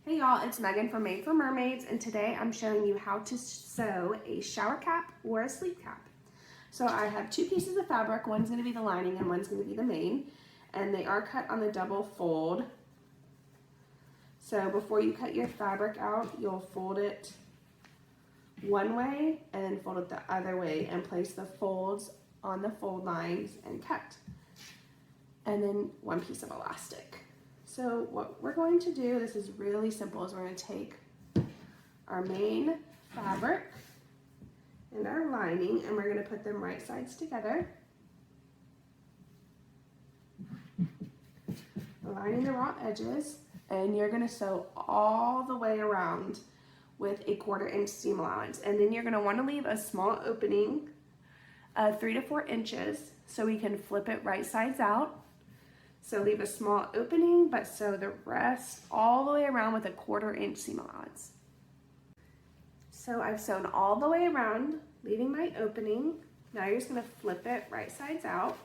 Hey y'all, it's Megan from Made for Mermaids, and today I'm showing you how to sew a shower cap or a sleep cap. So I have two pieces of fabric, one's going to be the lining and one's going to be the mane, and they are cut on the double fold. So before you cut your fabric out, you'll fold it one way and then fold it the other way and place the folds on the fold lines and cut. And then one piece of elastic. So what we're going to do, this is really simple, is we're going to take our main fabric and our lining and we're going to put them right sides together, aligning the raw edges, and you're going to sew all the way around with a 1/4 inch seam allowance. And then you're going to want to leave a small opening of 3 to 4 inches so we can flip it right sides out. So leave a small opening, but sew the rest all the way around with a 1/4 inch seam allowance. So I've sewn all the way around, leaving my opening. Now you're just gonna flip it right sides out.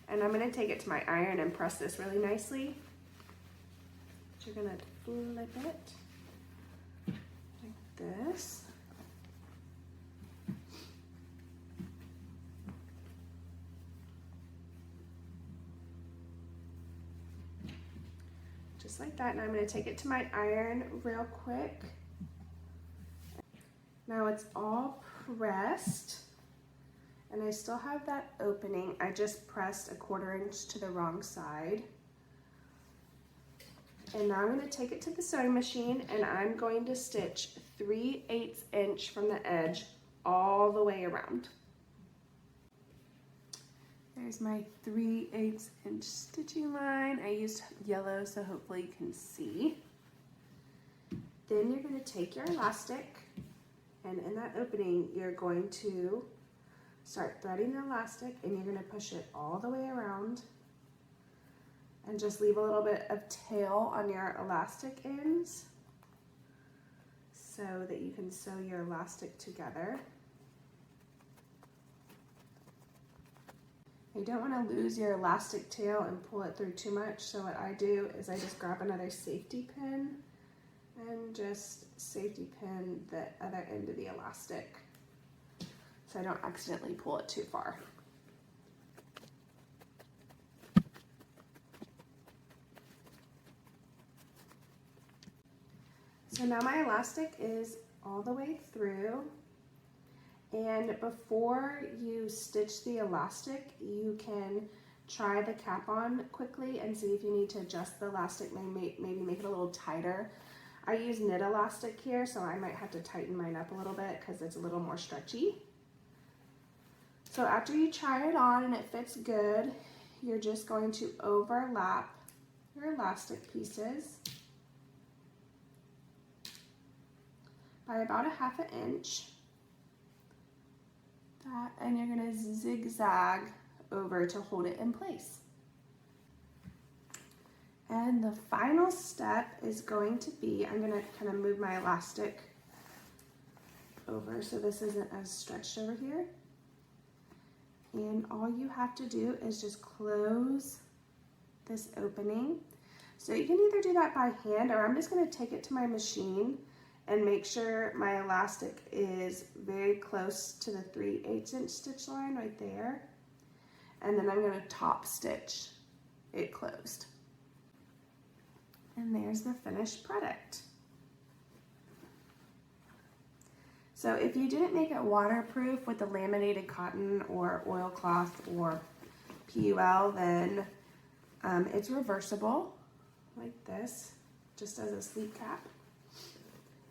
And I'm gonna take it to my iron and press this really nicely. So you're gonna flip it like this. Just like that, and I'm going to take it to my iron real quick. Now it's all pressed, and I still have that opening. I just pressed a 1/4 inch to the wrong side. And now I'm going to take it to the sewing machine, and I'm going to stitch 3/8 inch from the edge all the way around. There's my 3/8 inch stitching line. I used yellow so hopefully you can see. Then you're going to take your elastic, and in that opening you're going to start threading the elastic, and you're going to push it all the way around and just leave a little bit of tail on your elastic ends so that you can sew your elastic together. You don't want to lose your elastic tail and pull it through too much, so what I do is I just grab another safety pin and just safety pin the other end of the elastic so I don't accidentally pull it too far. So now my elastic is all the way through. And before you stitch the elastic, you can try the cap on quickly and see if you need to adjust the elastic, maybe make it a little tighter. I use knit elastic here, so I might have to tighten mine up a little bit because it's a little more stretchy. So after you try it on and it fits good, you're just going to overlap your elastic pieces by about a 1/2 inch. And you're going to zigzag over to hold it in place. And the final step is going to be, I'm going to kind of move my elastic over so this isn't as stretched over here. And all you have to do is just close this opening. So you can either do that by hand, or I'm just going to take it to my machine and make sure my elastic is very close to the 3/8 inch stitch line right there. And then I'm going to top stitch it closed. And there's the finished product. So if you didn't make it waterproof with the laminated cotton or oilcloth or PUL, then it's reversible like this, just as a sleep cap.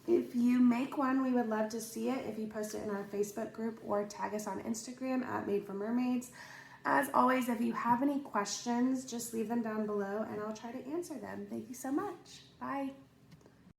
If you make one, we would love to see it if you post it in our Facebook group or tag us on Instagram at Made for Mermaids. As always, if you have any questions, just leave them down below and I'll try to answer them. Thank you so much. Bye.